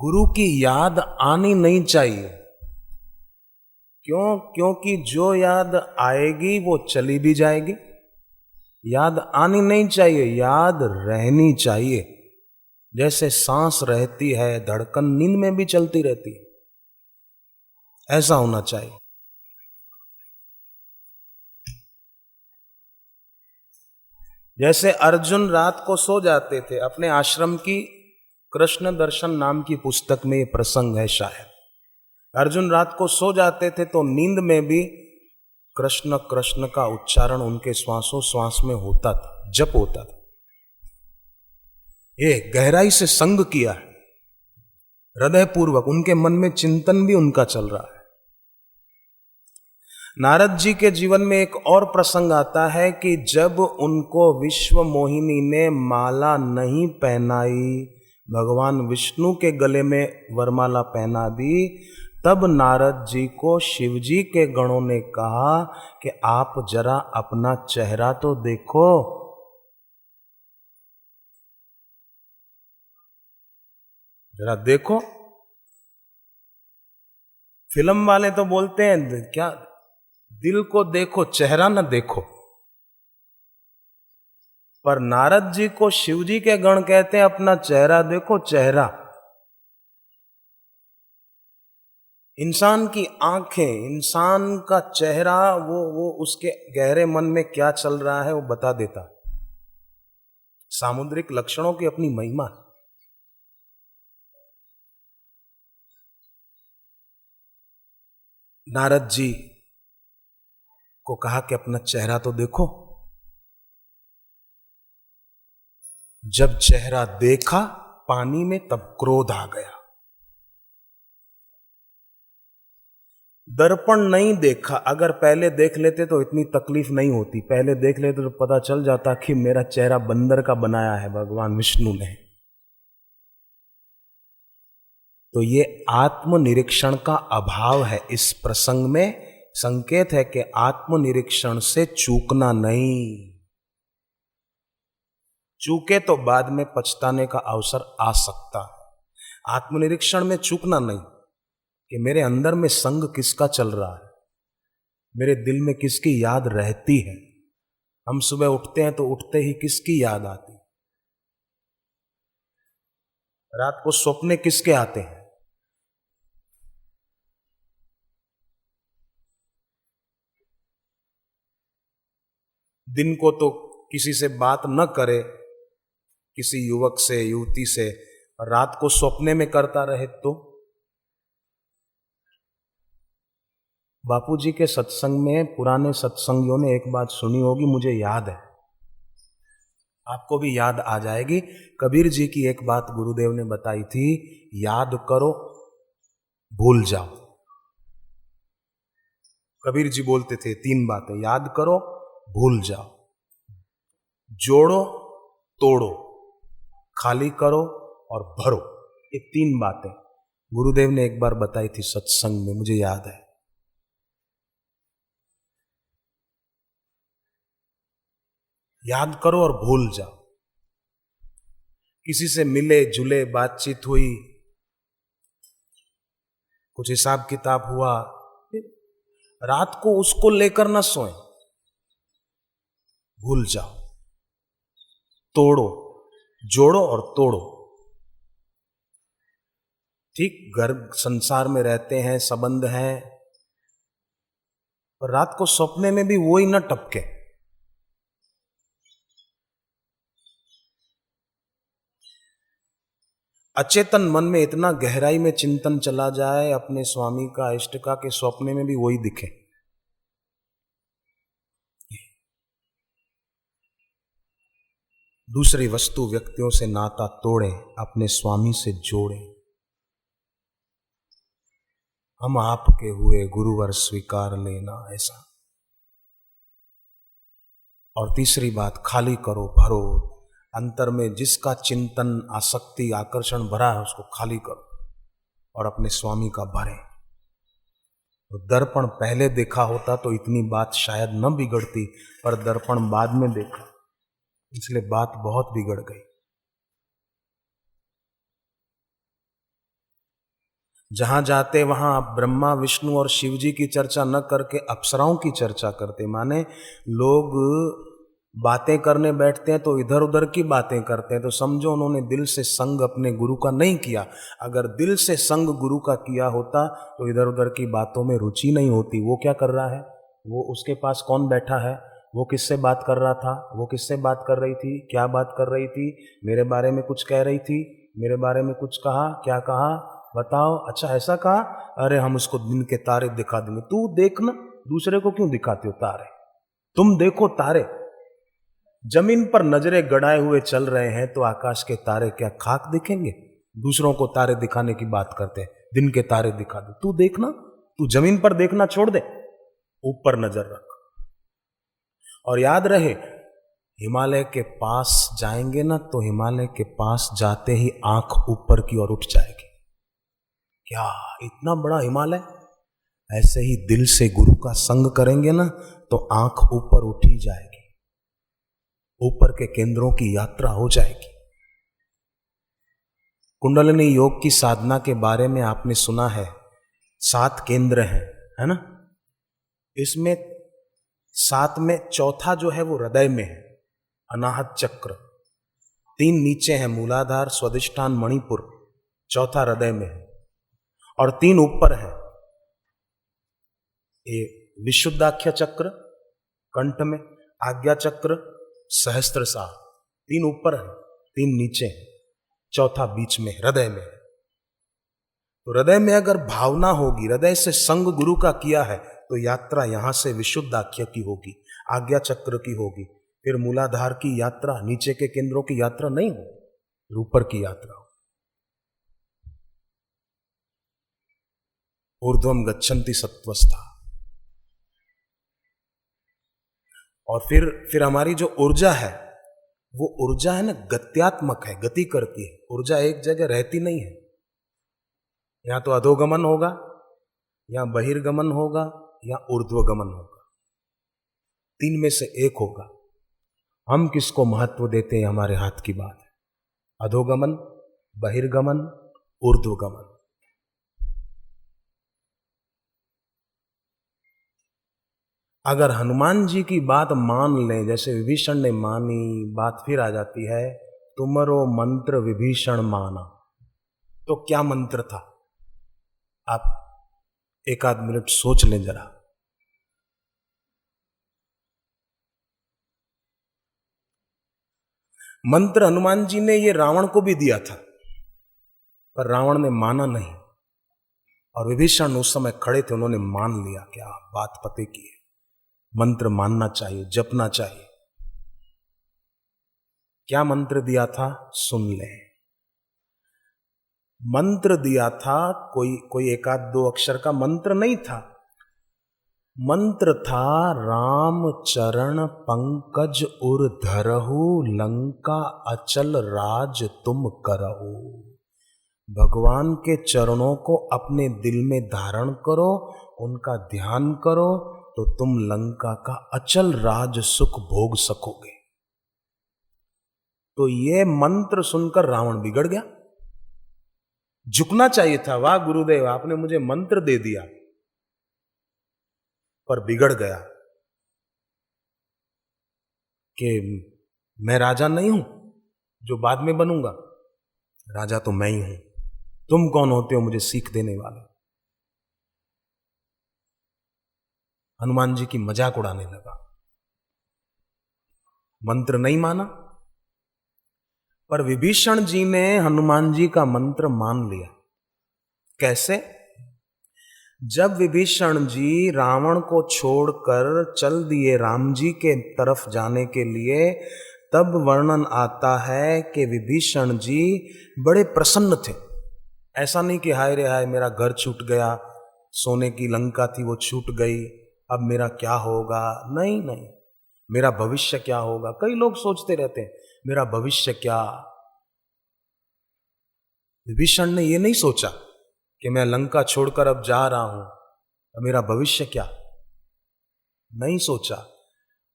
गुरु की याद आनी नहीं चाहिए। क्यों? क्योंकि जो याद आएगी वो चली भी जाएगी। याद आनी नहीं चाहिए, याद रहनी चाहिए। जैसे सांस रहती है, धड़कन नींद में भी चलती रहती है, ऐसा होना चाहिए। जैसे अर्जुन रात को सो जाते थे, अपने आश्रम की कृष्ण दर्शन नाम की पुस्तक में ये प्रसंग है शायद। अर्जुन रात को सो जाते थे तो नींद में भी कृष्ण कृष्ण का उच्चारण उनके श्वासों श्वास में होता था, जप होता था। ये गहराई से संग किया है, हृदय पूर्वक उनके मन में चिंतन भी उनका चल रहा है। नारद जी के जीवन में एक और प्रसंग आता है कि जब उनको विश्व मोहिनी ने माला नहीं पहनाई, भगवान विष्णु के गले में वरमाला पहना दी, तब नारद जी को शिव जी के गणों ने कहा कि आप जरा अपना चेहरा तो देखो। जरा देखो। फिल्म वाले तो बोलते हैं क्या, दिल को देखो चेहरा न देखो, पर नारद जी को शिव जी के गण कहते हैं अपना चेहरा देखो, चेहरा। इंसान की आंखें, इंसान का चेहरा, वो उसके गहरे मन में क्या चल रहा है वो बता देता। सामुद्रिक लक्षणों की अपनी महिमा। नारद जी को कहा कि अपना चेहरा तो देखो। जब चेहरा देखा पानी में, तब क्रोध आ गया। दर्पण नहीं देखा, अगर पहले देख लेते तो इतनी तकलीफ नहीं होती। पहले देख लेते तो पता चल जाता कि मेरा चेहरा बंदर का बनाया है भगवान विष्णु ने। तो ये आत्मनिरीक्षण का अभाव है। इस प्रसंग में संकेत है कि आत्मनिरीक्षण से चूकना नहीं। चूके तो बाद में पछताने का अवसर आ सकता है। आत्मनिरीक्षण में चूकना नहीं कि मेरे अंदर में संग किसका चल रहा है, मेरे दिल में किसकी याद रहती है। हम सुबह उठते हैं तो उठते ही किसकी याद आती है, रात को सपने किसके आते हैं। दिन को तो किसी से बात न करे, किसी युवक से युवती से, रात को सपने में करता रहे तो। बापूजी के सत्संग में पुराने सत्संगियों ने एक बात सुनी होगी, मुझे याद है, आपको भी याद आ जाएगी। कबीर जी की एक बात गुरुदेव ने बताई थी, याद करो भूल जाओ। कबीर जी बोलते थे 3 बातें, याद करो भूल जाओ, जोड़ो तोड़ो, खाली करो और भरो। ये 3 बातें गुरुदेव ने एक बार बताई थी सत्संग में, मुझे याद है। याद करो और भूल जाओ। किसी से मिले जुले, बातचीत हुई, कुछ हिसाब किताब हुआ, रात को उसको लेकर न सोए, भूल जाओ। तोड़ो, जोड़ो और तोड़ो। ठीक, घर संसार में रहते हैं, संबंध हैं, पर रात को सपने में भी वही न टपके। अचेतन मन में इतना गहराई में चिंतन चला जाए अपने स्वामी का, इष्ट का, के स्वप्ने में भी वही दिखे। दूसरी वस्तु व्यक्तियों से नाता तोड़े, अपने स्वामी से जोड़े। हम आपके हुए गुरुवर स्वीकार लेना, ऐसा। और तीसरी बात, खाली करो भरो। अंतर में जिसका चिंतन, आसक्ति, आकर्षण भरा है उसको खाली करो और अपने स्वामी का भरे। तो दर्पण पहले देखा होता तो इतनी बात शायद न बिगड़ती, पर दर्पण बाद में देखा, इसलिए बात बहुत बिगड़ गई। जहां जाते वहां आप ब्रह्मा विष्णु और शिव जी की चर्चा न करके अप्सराओं की चर्चा करते। माने लोग बातें करने बैठते हैं तो इधर उधर की बातें करते हैं, तो समझो उन्होंने दिल से संग अपने गुरु का नहीं किया। अगर दिल से संग गुरु का किया होता तो इधर उधर की बातों में रुचि नहीं होती। वो क्या कर रहा है, वो उसके पास कौन बैठा है, वो किससे बात कर रहा था, वो किससे बात कर रही थी, क्या बात कर रही थी, मेरे बारे में कुछ कह रही थी, मेरे बारे में कुछ कहा, क्या कहा, बताओ, अच्छा ऐसा कहा, अरे हम उसको दिन के तारे दिखा देंगे। तू देखना, दूसरे को क्यों दिखाते हो तारे, तुम देखो तारे। जमीन पर नजरें गड़ाए हुए चल रहे हैं तो आकाश के तारे क्या खाक दिखेंगे? दूसरों को तारे दिखाने की बात करते हैं, दिन के तारे दिखा दे। तू देखना, तू जमीन पर देखना छोड़ दे, ऊपर नजर रख। और याद रहे, हिमालय के पास जाएंगे ना तो हिमालय के पास जाते ही आंख ऊपर की ओर उठ जाएगी। क्या इतना बड़ा हिमालय! ऐसे ही दिल से गुरु का संग करेंगे ना तो आंख ऊपर उठ ही जाएगी, ऊपर के केंद्रों की यात्रा हो जाएगी। कुंडलिनी योग की साधना के बारे में आपने सुना है, 7 केंद्र हैं, है ना? इसमें 7 में चौथा जो है वो हृदय में है, अनाहत चक्र। 3 नीचे हैं, मूलाधार, स्वादिष्ठान, मणिपुर। चौथा हृदय में है। और 3 ऊपर है, ये विशुद्धाख्य चक्र कंठ में, आज्ञा चक्र, सहस्त्रसार। 3 ऊपर है, 3 नीचे है, चौथा बीच में हृदय में है। तो हृदय में अगर भावना होगी, हृदय से संग गुरु का किया है, तो यात्रा यहां से विशुद्धाख्य की होगी, आज्ञा चक्र की होगी, फिर मूलाधार की यात्रा, नीचे के केंद्रों की यात्रा नहीं हो, ऊपर की यात्रा हो। ऊर्ध्वम गच्छन्ति सत्वस्था। और फिर हमारी जो ऊर्जा है, वो ऊर्जा है ना, गत्यात्मक है, गति करती है। ऊर्जा एक जगह रहती नहीं है, या तो अधोगमन होगा, या बहिर्गमन होगा, या ऊर्ध्वगमन होगा। 3 में से एक होगा। हम किसको महत्व देते हैं, हमारे हाथ की बात है। अधोगमन, बहिर्गमन, ऊर्ध्वगमन। अगर हनुमान जी की बात मान लें, जैसे विभीषण ने मानी, बात फिर आ जाती है, तुमरो मंत्र विभीषण माना। तो क्या मंत्र था? आप एक आध मिनट सोच लें जरा। मंत्र हनुमान जी ने ये रावण को भी दिया था, पर रावण ने माना नहीं। और विभीषण उस समय खड़े थे, उन्होंने मान लिया। क्या बात पते की है, मंत्र मानना चाहिए, जपना चाहिए। क्या मंत्र दिया था, सुन ले। मंत्र दिया था, कोई 1 आध 2 अक्षर का मंत्र नहीं था। मंत्र था, राम चरण पंकज उर धरहु, लंका अचल राज तुम करहु। भगवान के चरणों को अपने दिल में धारण करो, उनका ध्यान करो, तो तुम लंका का अचल राज सुख भोग सकोगे। तो ये मंत्र सुनकर रावण बिगड़ गया। झुकना चाहिए था, वाह गुरुदेव आपने मुझे मंत्र दे दिया, पर बिगड़ गया कि मैं राजा नहीं हूं जो बाद में बनूंगा, राजा तो मैं ही हूं, तुम कौन होते हो मुझे सीख देने वाले। हनुमान जी की मजाक उड़ाने लगा, मंत्र नहीं माना। पर विभीषण जी ने हनुमान जी का मंत्र मान लिया। कैसे? जब विभीषण जी रावण को छोड़कर चल दिए राम जी के तरफ जाने के लिए, तब वर्णन आता है कि विभीषण जी बड़े प्रसन्न थे। ऐसा नहीं कि हाय रे हाय मेरा घर छूट गया, सोने की लंका थी वो छूट गई, अब मेरा क्या होगा। नहीं नहीं, मेरा भविष्य क्या होगा। कई लोग सोचते रहते हैं मेरा भविष्य क्या। विभीषण ने ये नहीं सोचा कि मैं लंका छोड़कर अब जा रहा हूं, अब मेरा भविष्य क्या, नहीं सोचा।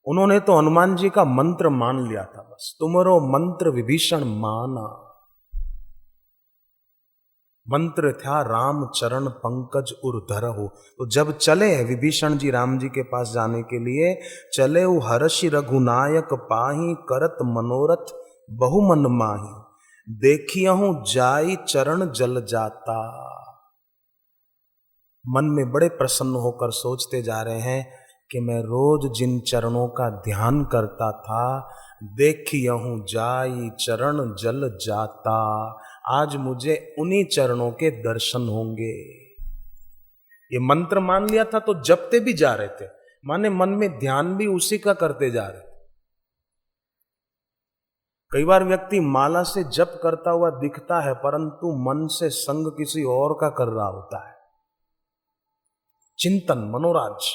उन्होंने तो हनुमान जी का मंत्र मान लिया था, बस तुमरो मंत्र विभीषण माना। मंत्र था राम चरण पंकज उर धरहु। तो जब चले विभीषण जी राम जी के पास जाने के लिए, चले उ हर्षि रघुनायक पाही, करत मनोरथ बहु मन माही, देखियहूं जाई चरण जल जाता। मन में बड़े प्रसन्न होकर सोचते जा रहे हैं कि मैं रोज जिन चरणों का ध्यान करता था, देखियहूं जाई चरण जल जाता, आज मुझे उन्हीं चरणों के दर्शन होंगे। ये मंत्र मान लिया था तो जपते भी जा रहे थे, माने मन में ध्यान भी उसी का करते जा रहे थे। कई बार व्यक्ति माला से जप करता हुआ दिखता है, परंतु मन से संग किसी और का कर रहा होता है। चिंतन, मनोराज।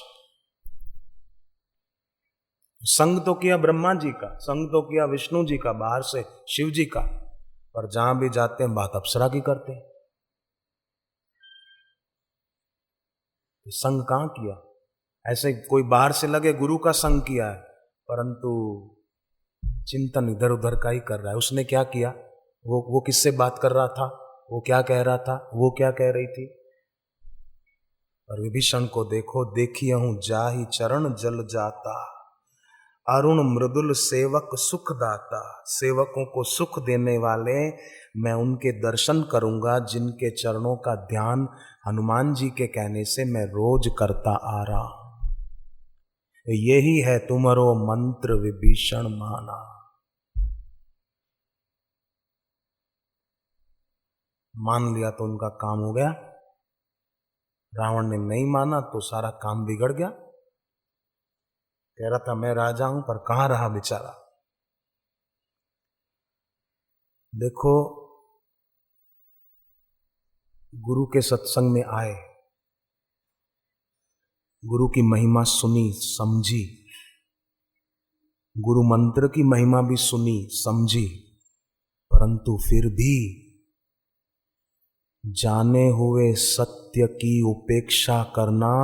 संग तो किया ब्रह्मा जी का, संग तो किया विष्णु जी का, बाहर से शिव जी का, पर जहां भी जाते हैं बात अप्सरा की करते हैं। संग कहां किया? ऐसे कोई बाहर से लगे गुरु का संग किया है, परंतु चिंतन इधर उधर का ही कर रहा है। उसने क्या किया, वो किससे बात कर रहा था, वो क्या कह रहा था, वो क्या कह रही थी। और विभीषण को देखो, देखियहूं जाहि चरण जल जाता, अरुण मृदुल सेवक सुख दाता। सेवकों को सुख देने वाले मैं उनके दर्शन करूंगा, जिनके चरणों का ध्यान हनुमान जी के कहने से मैं रोज करता आ रहा हूं। यही है तुम्हारो मंत्र विभीषण माना। मान लिया तो उनका काम हो गया, रावण ने नहीं माना तो सारा काम बिगड़ गया। कह रहा था मैं राजा हूं, पर कहां रहा बेचारा। देखो, गुरु के सत्संग में आए, गुरु की महिमा सुनी समझी, गुरु मंत्र की महिमा भी सुनी समझी, परंतु फिर भी जाने हुए सत्य की उपेक्षा करना,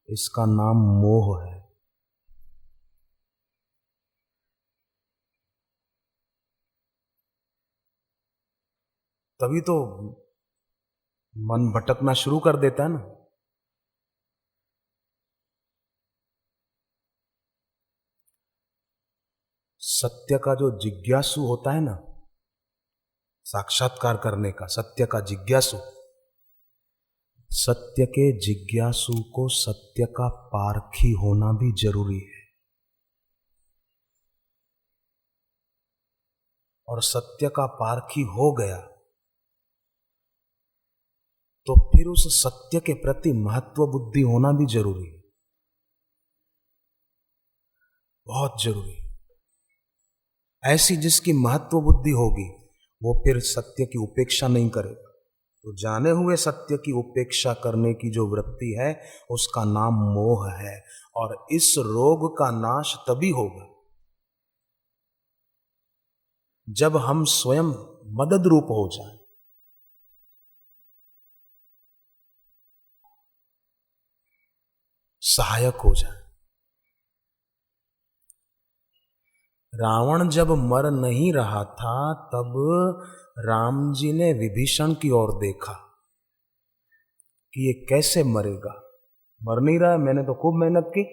इसका नाम मोह है। तभी तो मन भटकना शुरू कर देता है ना। सत्य का जो जिज्ञासु होता है ना, साक्षात्कार करने का, सत्य का जिज्ञासु, सत्य के जिज्ञासु को सत्य का पारखी होना भी जरूरी है। और सत्य का पारखी हो गया तो फिर उस सत्य के प्रति महत्व बुद्धि होना भी जरूरी है, बहुत जरूरी। ऐसी जिसकी महत्व बुद्धि होगी वो फिर सत्य की उपेक्षा नहीं करेगा। तो जाने हुए सत्य की उपेक्षा करने की जो वृत्ति है उसका नाम मोह है। और इस रोग का नाश तभी होगा जब हम स्वयं मदद रूप हो जाएं। सहायक हो जाए। रावण जब मर नहीं रहा था तब राम जी ने विभीषण की ओर देखा कि ये कैसे मरेगा। मर नहीं रहा है, मैंने तो खूब मेहनत की,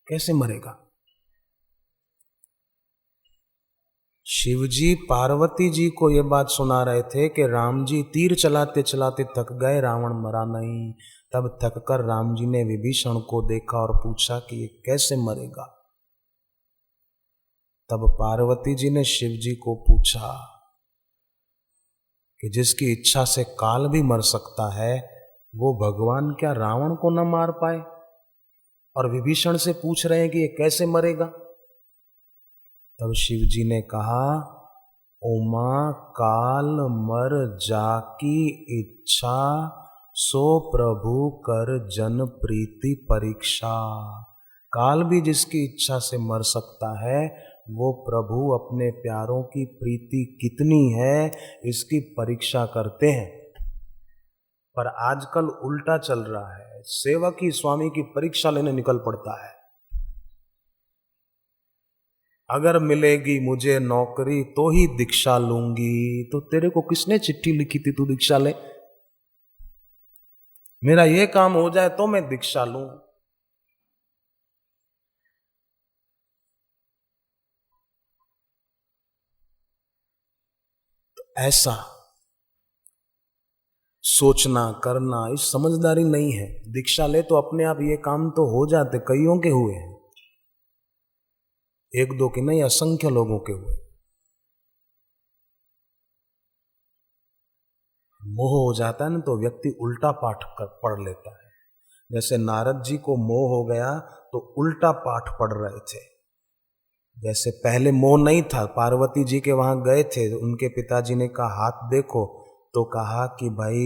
कैसे मरेगा। शिवजी पार्वती जी को यह बात सुना रहे थे कि राम जी तीर चलाते चलाते थक गए, रावण मरा नहीं। तब थककर राम जी ने विभीषण को देखा और पूछा कि ये कैसे मरेगा। तब पार्वती जी ने शिव जी को पूछा कि जिसकी इच्छा से काल भी मर सकता है, वो भगवान क्या रावण को न मार पाए। और विभीषण से पूछ रहे हैं कि ये कैसे मरेगा। तब शिव जी ने कहा, उमा काल मर जाकी इच्छा, सो प्रभु कर जन प्रीति परीक्षा। काल भी जिसकी इच्छा से मर सकता है, वो प्रभु अपने प्यारों की प्रीति कितनी है इसकी परीक्षा करते हैं। पर आजकल उल्टा चल रहा है, सेवक ही स्वामी की परीक्षा लेने निकल पड़ता है। अगर मिलेगी मुझे नौकरी तो ही दीक्षा लूंगी। तो तेरे को किसने चिट्ठी लिखी थी तू दीक्षा ले? मेरा ये काम हो जाए तो मैं दीक्षा लूं। तो ऐसा सोचना करना इस समझदारी नहीं है। दीक्षा ले तो अपने आप ये काम तो हो जाते, कईयों के हुए हैं, एक दो के नहीं, असंख्य लोगों के हुए। मोह हो जाता है ना तो व्यक्ति उल्टा पाठ पढ़ लेता है। जैसे नारद जी को मोह हो गया तो उल्टा पाठ पढ़ रहे थे। जैसे पहले मोह नहीं था, पार्वती जी के वहां गए थे, उनके पिताजी ने कहा हाथ देखो, तो कहा कि भाई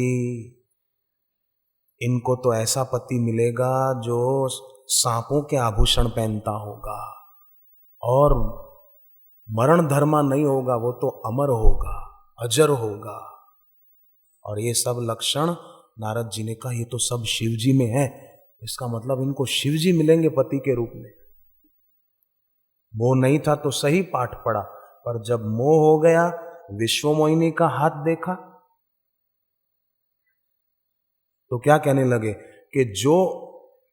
इनको तो ऐसा पति मिलेगा जो सांपों के आभूषण पहनता होगा और मरण धर्मा नहीं होगा, वो तो अमर होगा, अजर होगा। और ये सब लक्षण नारद जी ने कहा ये तो सब शिव जी में है, इसका मतलब इनको शिव जी मिलेंगे पति के रूप में। मोह नहीं था तो सही पाठ पढ़ा, पर जब मोह हो गया, विश्व मोहिनी का हाथ देखा तो क्या कहने लगे कि जो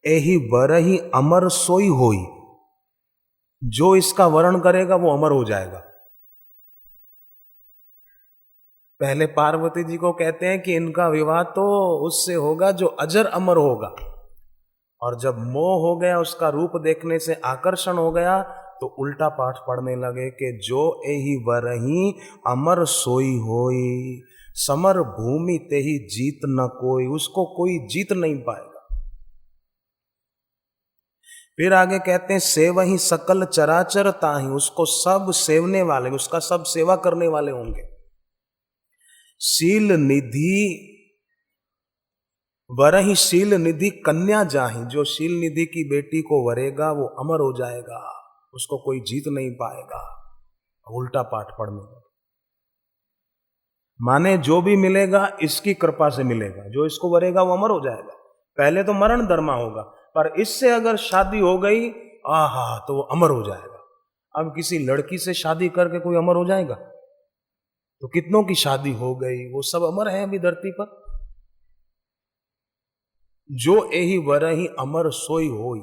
एहि वरहि अमर सोई होई, जो इसका वर्ण करेगा वो अमर हो जाएगा। पहले पार्वती जी को कहते हैं कि इनका विवाह तो उससे होगा जो अजर अमर होगा। और जब मोह हो गया, उसका रूप देखने से आकर्षण हो गया, तो उल्टा पाठ पढ़ने लगे कि जो एहि वरहि अमर सोई होई, समर भूमि तेहि जीत न कोई, उसको कोई जीत नहीं पाएगा। फिर आगे कहते हैं सेवहि सकल चराचर ताहि, उसको सब सेवने वाले, उसका सब सेवा करने वाले होंगे। शील निधि वरहि शील निधि कन्या जाहि, जो शील निधि की बेटी को वरेगा वो अमर हो जाएगा, उसको कोई जीत नहीं पाएगा। उल्टा पाठ पढ़ने का माने जो भी मिलेगा इसकी कृपा से मिलेगा, जो इसको वरेगा वो अमर हो जाएगा। पहले तो मरण धर्मा होगा, पर इससे अगर शादी हो गई आहा तो वो अमर हो जाएगा। अब किसी लड़की से शादी करके कोई अमर हो जाएगा? तो कितनों की शादी हो गई, वो सब अमर है अभी धरती पर। जो एहि वरहि अमर सोई होई,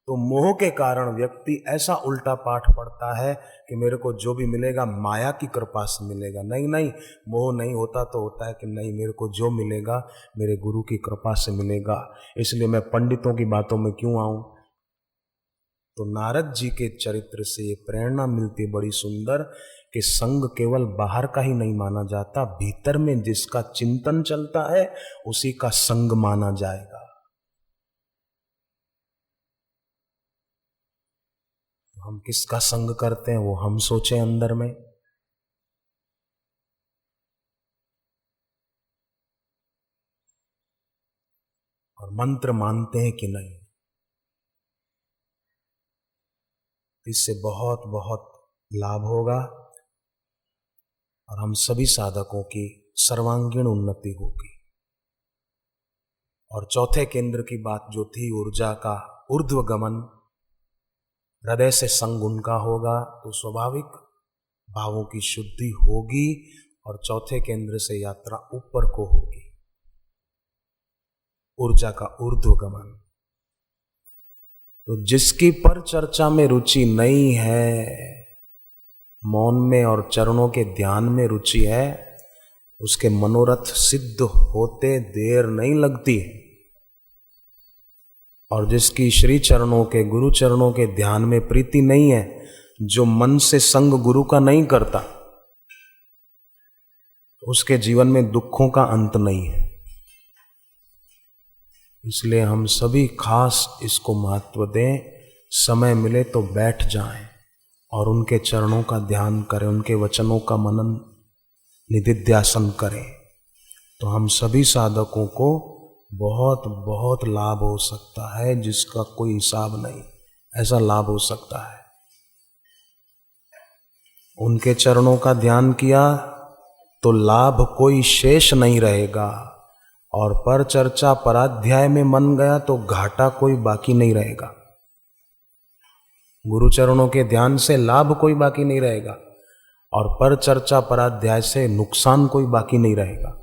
तो मोह के कारण व्यक्ति ऐसा उल्टा पाठ पढ़ता है कि मेरे को जो भी मिलेगा माया की कृपा से मिलेगा। नहीं नहीं, मोह नहीं होता तो होता है कि नहीं, मेरे को जो मिलेगा मेरे गुरु की कृपा से मिलेगा, इसलिए मैं पंडितों की बातों में क्यों आऊं। तो नारद जी के चरित्र से ये प्रेरणा मिलती बड़ी सुंदर कि संग केवल बाहर का ही नहीं माना जाता, भीतर में जिसका चिंतन चलता है उसी का संग माना जाएगा। तो हम किसका संग करते हैं वो हम सोचें अंदर में। और मंत्र मानते हैं कि नहीं, इससे बहुत बहुत लाभ होगा और हम सभी साधकों की सर्वांगीण उन्नति होगी। और चौथे केंद्र की बात जो थी, ऊर्जा का ऊर्ध्व गमन, हृदय से संग उनका होगा तो स्वाभाविक भावों की शुद्धि होगी और चौथे केंद्र से यात्रा ऊपर को होगी, ऊर्जा का ऊर्ध्व गमन। तो जिसकी पर चर्चा में रुचि नहीं है, मौन में और चरणों के ध्यान में रुचि है, उसके मनोरथ सिद्ध होते देर नहीं लगती है। और जिसकी श्री चरणों के, गुरु चरणों के ध्यान में प्रीति नहीं है, जो मन से संग गुरु का नहीं करता, उसके जीवन में दुखों का अंत नहीं है। इसलिए हम सभी खास इसको महत्व दें, समय मिले तो बैठ जाएं और उनके चरणों का ध्यान करें, उनके वचनों का मनन निधिध्यासन करें, तो हम सभी साधकों को बहुत बहुत लाभ हो सकता है, जिसका कोई हिसाब नहीं। ऐसा लाभ हो सकता है। उनके चरणों का ध्यान किया तो लाभ कोई शेष नहीं रहेगा, और पर चर्चा पराध्याय में मन गया तो घाटा कोई बाकी नहीं रहेगा। गुरु चरणों के ध्यान से लाभ कोई बाकी नहीं रहेगा और पर चर्चा पराध्याय से नुकसान कोई बाकी नहीं रहेगा।